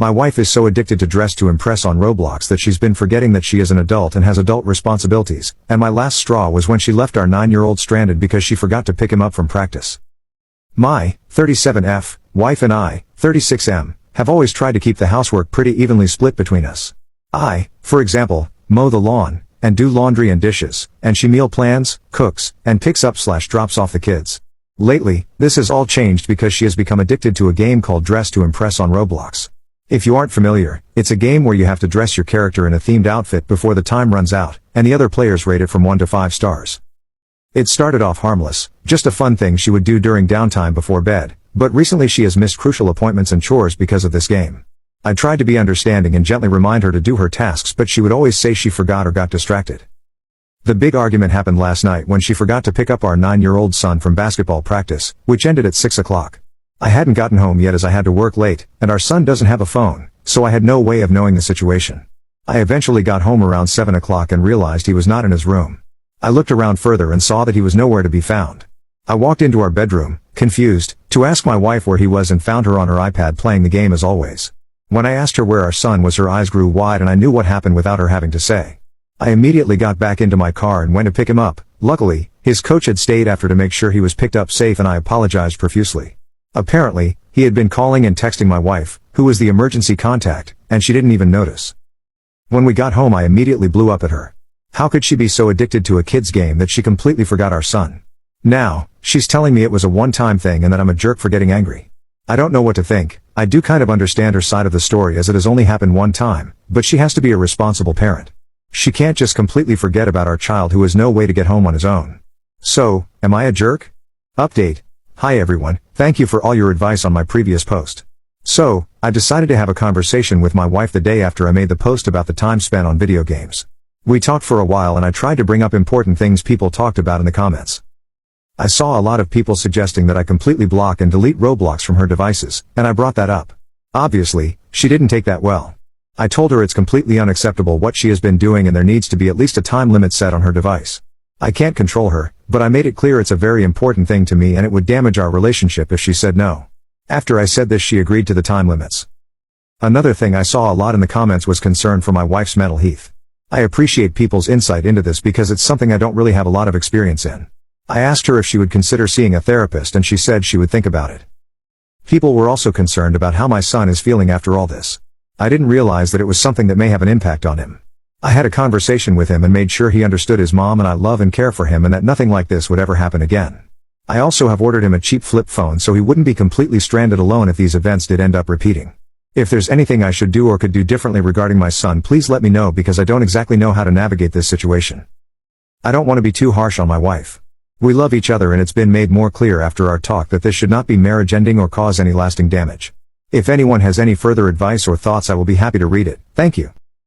My wife is so addicted to dress to impress on Roblox that she's been forgetting that she is an adult and has adult responsibilities, and my last straw was when she left our 9-year-old stranded because she forgot to pick him up from practice. My 37F wife and I, 36M, have always tried to keep the housework pretty evenly split between us. I, for example, mow the lawn, and do laundry and dishes, and she meal plans, cooks, and picks up/drops off the kids. Lately, this has all changed because she has become addicted to a game called Dress to Impress on Roblox. If you aren't familiar, it's a game where you have to dress your character in a themed outfit before the time runs out, and the other players rate it from 1 to 5 stars. It started off harmless, just a fun thing she would do during downtime before bed, but recently she has missed crucial appointments and chores because of this game. I tried to be understanding and gently remind her to do her tasks, but she would always say she forgot or got distracted. The big argument happened last night when she forgot to pick up our 9-year-old son from basketball practice, which ended at 6 o'clock. I hadn't gotten home yet as I had to work late, and our son doesn't have a phone, so I had no way of knowing the situation. I eventually got home around 7 o'clock and realized he was not in his room. I looked around further and saw that he was nowhere to be found. I walked into our bedroom, confused, to ask my wife where he was and found her on her iPad playing the game as always. When I asked her where our son was, her eyes grew wide and I knew what happened without her having to say. I immediately got back into my car and went to pick him up. Luckily, his coach had stayed after to make sure he was picked up safe and I apologized profusely. Apparently, he had been calling and texting my wife, who was the emergency contact, and she didn't even notice. When we got home I immediately blew up at her. How could she be so addicted to a kid's game that she completely forgot our son? Now, she's telling me it was a one-time thing and that I'm a jerk for getting angry. I don't know what to think. I do kind of understand her side of the story as it has only happened one time, but she has to be a responsible parent. She can't just completely forget about our child who has no way to get home on his own. So, am I a jerk? Update. Hi everyone, thank you for all your advice on my previous post. So, I decided to have a conversation with my wife the day after I made the post about the time spent on video games. We talked for a while and I tried to bring up important things people talked about in the comments. I saw a lot of people suggesting that I completely block and delete Roblox from her devices, and I brought that up. Obviously, she didn't take that well. I told her it's completely unacceptable what she has been doing and there needs to be at least a time limit set on her device. I can't control her, but I made it clear it's a very important thing to me and it would damage our relationship if she said no. After I said this, she agreed to the time limits. Another thing I saw a lot in the comments was concern for my wife's mental health. I appreciate people's insight into this because it's something I don't really have a lot of experience in. I asked her if she would consider seeing a therapist and she said she would think about it. People were also concerned about how my son is feeling after all this. I didn't realize that it was something that may have an impact on him. I had a conversation with him and made sure he understood his mom and I love and care for him and that nothing like this would ever happen again. I also have ordered him a cheap flip phone so he wouldn't be completely stranded alone if these events did end up repeating. If there's anything I should do or could do differently regarding my son, please let me know because I don't exactly know how to navigate this situation. I don't want to be too harsh on my wife. We love each other and it's been made more clear after our talk that this should not be marriage ending or cause any lasting damage. If anyone has any further advice or thoughts, I will be happy to read it. Thank you.